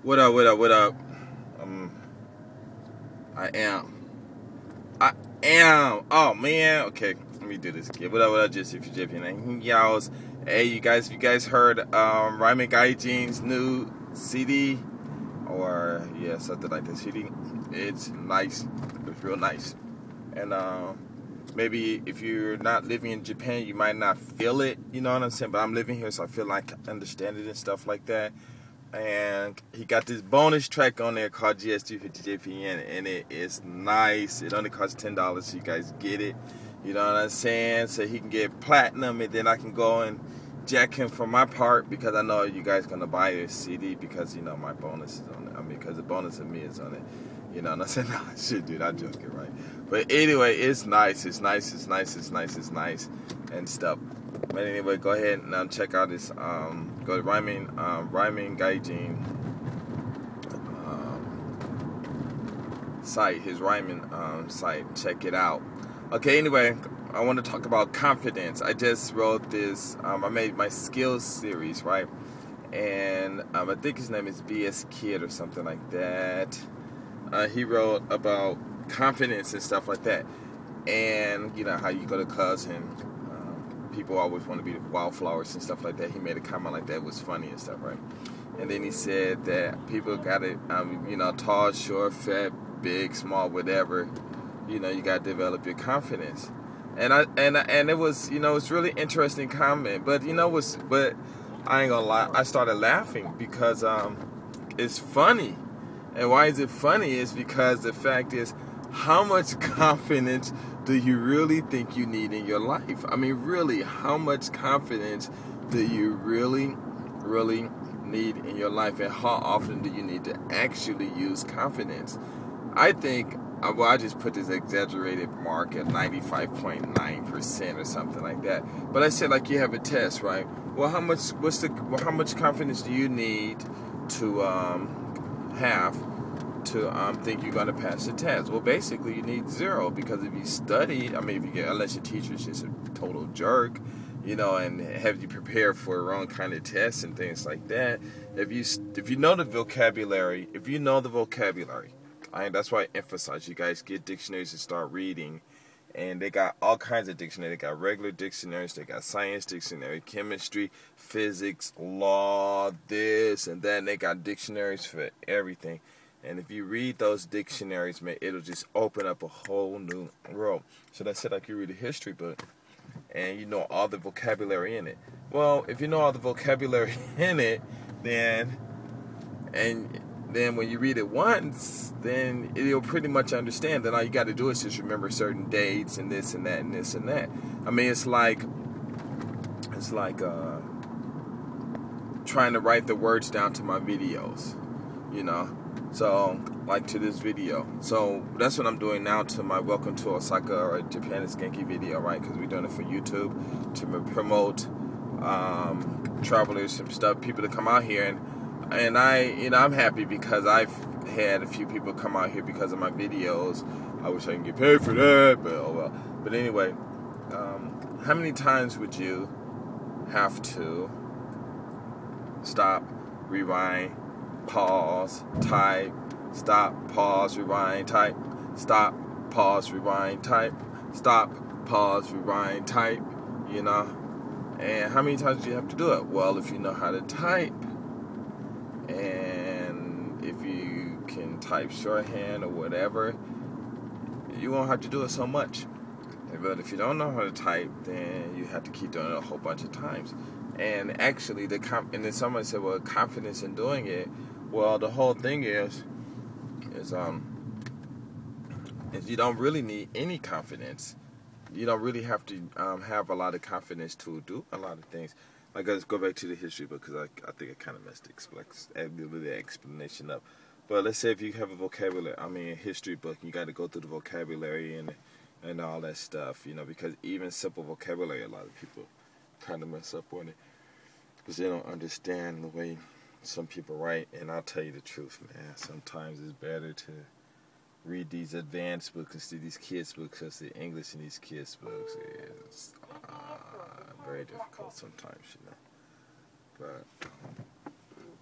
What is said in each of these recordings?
What up, what up, what up? Um, I am. I am. Oh, man. Okay, let me do this again. What up, just if you're jipping. Y'all, hey, you guys heard Ryman Gaijin's new CD? Or, yeah, something like that. CD. It's nice. It's real nice. And, maybe if you're not living in Japan, you might not feel it, you know what I'm saying? But I'm living here, so I feel like I understand it and stuff like that. And he got this bonus track on there called GS250JPN, and it is nice. It only costs $10, so you guys get it. You know what I'm saying? So he can get platinum, and then I can go and jack him for my part, because I know you guys gonna buy a CD because you know my bonus is on it. I mean, because the bonus of me is on it. You know what I'm saying? No, shit, dude, I'm joking, right? But anyway, it's nice. It's nice. It's nice. It's nice. It's nice, and stuff. But anyway, go ahead and check out this. Go to Ryman Gaijin site, his Ryman site. Check it out. Okay. Anyway, I want to talk about confidence. I just wrote this. I made my skills series, right? And I think his name is BS Kid or something like that. He wrote about confidence and stuff like that, and you know how you go to clubs and people always want to be the wildflowers and stuff like that. He made a comment like that. It was funny and stuff, right? And then he said that people got it, you know, tall, short, fat, big, small, whatever. You know, you got to develop your confidence. And it was, you know, it's really interesting comment. But you know, but I ain't gonna lie, I started laughing because it's funny. And why is it funny is because the fact is, how much confidence do you really think you need in your life? I mean, really, how much confidence do you really need in your life? And how often do you need to actually use confidence? I think, well, I just put this exaggerated mark at 95.9% or something like that. But I said, like, you have a test, right? Well, how much confidence do you need to have to think you're going to pass the test? Well, basically you need 0, because if you study, I mean, unless your teacher's just a total jerk, you know, and have you prepare for a wrong kind of tests and things like that. If you know the vocabulary, that's why I emphasize you guys get dictionaries and start reading. And they got all kinds of dictionaries. They got regular dictionaries, they got science dictionary, chemistry, physics, law, this and that, and they got dictionaries for everything. And if you read those dictionaries, man, it'll just open up a whole new world. So that's it, like you read a history book and you know all the vocabulary in it. Well, if you know all the vocabulary in it, then when you read it once, then you'll pretty much understand. Then all you got to do is just remember certain dates and this and that and this and that. I mean, it's like trying to write the words down to my videos, you know. So, like to this video. So, that's what I'm doing now to my Welcome to Osaka or Japan is Genki video, right? Because we're doing it for YouTube to promote travelers, some stuff, people to come out here. And I'm happy because I've had a few people come out here because of my videos. I wish I could get paid for that, but oh well. But anyway, how many times would you have to stop, rewind, pause, type, stop, pause, rewind, type, stop, pause, rewind, type, stop, pause, rewind, type, you know? And how many times do you have to do it? Well, if you know how to type, and if you can type shorthand or whatever, you won't have to do it so much. But if you don't know how to type, then you have to keep doing it a whole bunch of times. And actually, and then someone said, well, confidence in doing it. Well, the whole thing is you don't really need any confidence. You don't really have to have a lot of confidence to do a lot of things. Like, let's go back to the history book, because I think I kind of messed the explanation up. But let's say if you have a history book, you got to go through the vocabulary and all that stuff, you know, because even simple vocabulary, a lot of people kind of mess up on it because they don't understand the way some people write. And I'll tell you the truth, man, sometimes it's better to read these advanced books instead of these kids books, because the English in these kids books is very difficult sometimes, you know. But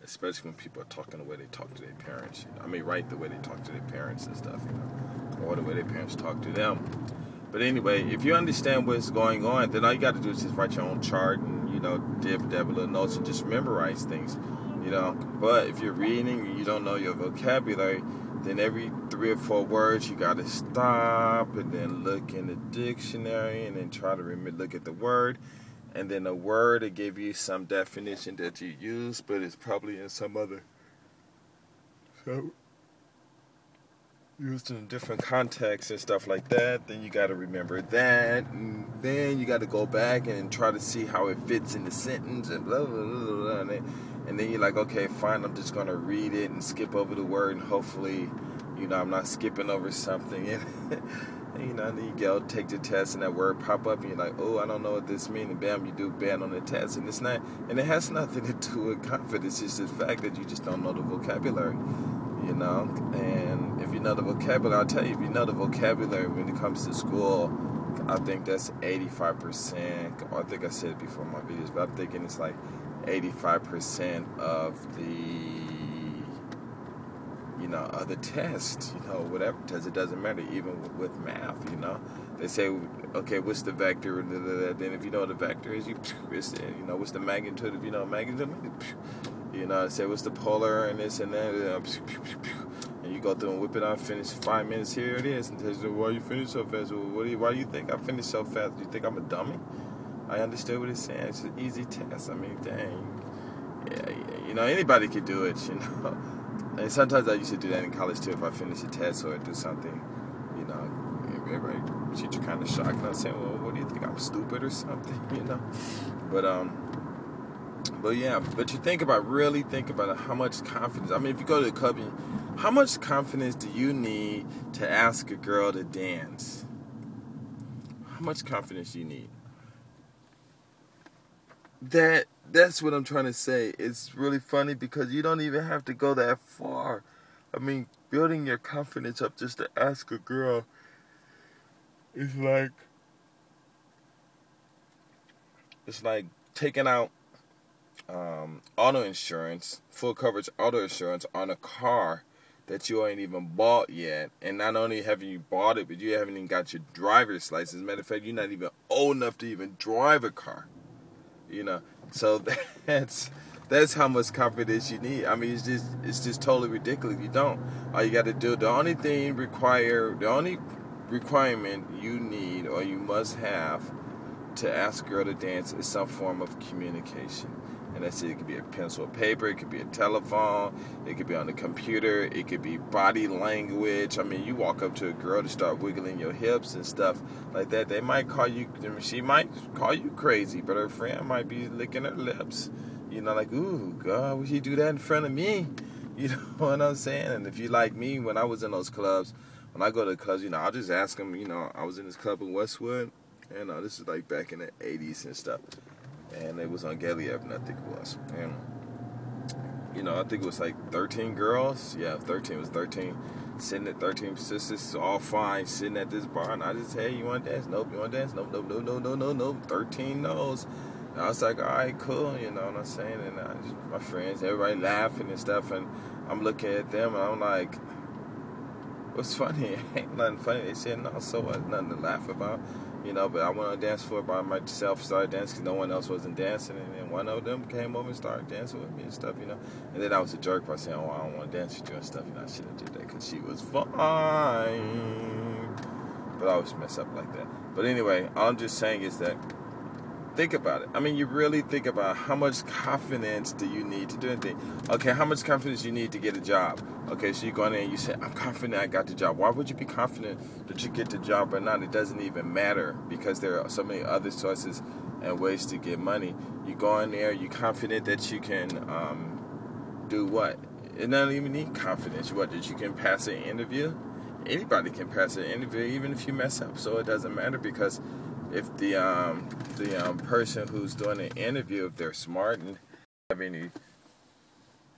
especially when people are talking the way they talk to their parents. I mean, right, the way they talk to their parents and stuff, or the way their parents talk to them. But anyway, if you understand what's going on, then all you got to do is just write your own chart and, dab little notes and just memorize things, But if you're reading and you don't know your vocabulary, then every 3 or 4 words you got to stop and then look in the dictionary and then try to look at the word. And then the word, it gave you some definition that you use, but it's probably in some other, used in a different context and stuff like that. Then you got to remember that, and then you got to go back and try to see how it fits in the sentence and blah blah blah, blah. And then you're like, okay, fine, I'm just gonna read it and skip over the word, and hopefully, I'm not skipping over something. And then you go take the test, and that word pop up, and you're like, oh, I don't know what this means, and bam, you do bad on the test, and it has nothing to do with confidence. It's just the fact that you just don't know the vocabulary. And if you know the vocabulary, I'll tell you, if you know the vocabulary when it comes to school, I think that's 85%, or I think I said it before in my videos, but I'm thinking it's like 85% of the, of the test, whatever test, it doesn't matter, even with math, They say, okay, what's the vector, then if you know what the vector is, what's the magnitude, if you know magnitude, I say, what's the polar and this and that, and you go through and whip it out, finish 5 minutes, here it is, and tells you, why you finish so fast? Well, why do you think I finished so fast? Do you think I'm a dummy? I understood what it's saying. It's an easy test. I mean, dang. Yeah, anybody could do it, And sometimes I used to do that in college too. If I finish a test or do something, everybody, teacher kind of shocked, and I was saying, well, what do you think? I'm stupid or something, But yeah, but you really think about how much confidence. I mean, if you go to the club, how much confidence do you need to ask a girl to dance? How much confidence do you need? That's what I'm trying to say. It's really funny because you don't even have to go that far. I mean, building your confidence up just to ask a girl is like taking out auto insurance, full coverage auto insurance on a car that you ain't even bought yet. And not only haven't you bought it, but you haven't even got your driver's license. Matter of fact, you're not even old enough to even drive a car. So that's how much confidence you need. I mean, it's just totally ridiculous. You don't. All you got to do, the only requirement you need or you must have to ask a girl to dance is some form of communication. And that's it. It could be a pencil or paper. It could be a telephone. It could be on the computer. It could be body language. I mean, you walk up to a girl to start wiggling your hips and stuff like that. They might call you, she might call you crazy, but her friend might be licking her lips. Like, ooh, God, would she do that in front of me? You know what I'm saying? And if you like me, when I was in those clubs, when I go to the clubs, I'll just ask them, I was in this club in Westwood, and this is like back in the 80s and stuff. And it was on Gaijin, I think it was. And, I think it was like 13 girls. Yeah, 13. It was 13. Sitting at 13 sisters, all fine, sitting at this bar. And I just, hey, you want to dance? Nope. You want to dance? Nope, nope, no, no, no, no, no. 13 no's. And I was like, all right, cool. You know what I'm saying? And my friends, everybody laughing and stuff. And I'm looking at them, and I'm like, what's funny? Ain't nothing funny. They said, no, so what? Nothing to laugh about. But I went on a dance floor by myself, started dancing because no one else wasn't dancing, and then one of them came over and started dancing with me and stuff, And then I was a jerk by saying, oh, I don't want to dance with you and stuff, I should have did that because she was fine. But I always mess up like that. But anyway, all I'm just saying is that think about it. I mean, you really think about how much confidence do you need to do anything. Okay, how much confidence you need to get a job. Okay, so you go in there and you say, I'm confident I got the job. Why would you be confident that you get the job or not? It doesn't even matter because there are so many other sources and ways to get money. You go in there, you're confident that you can do what? It doesn't even need confidence. What, that you can pass an interview? Anybody can pass an interview even if you mess up. So it doesn't matter because if the person who's doing the interview, if they're smart and have any,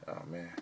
oh man,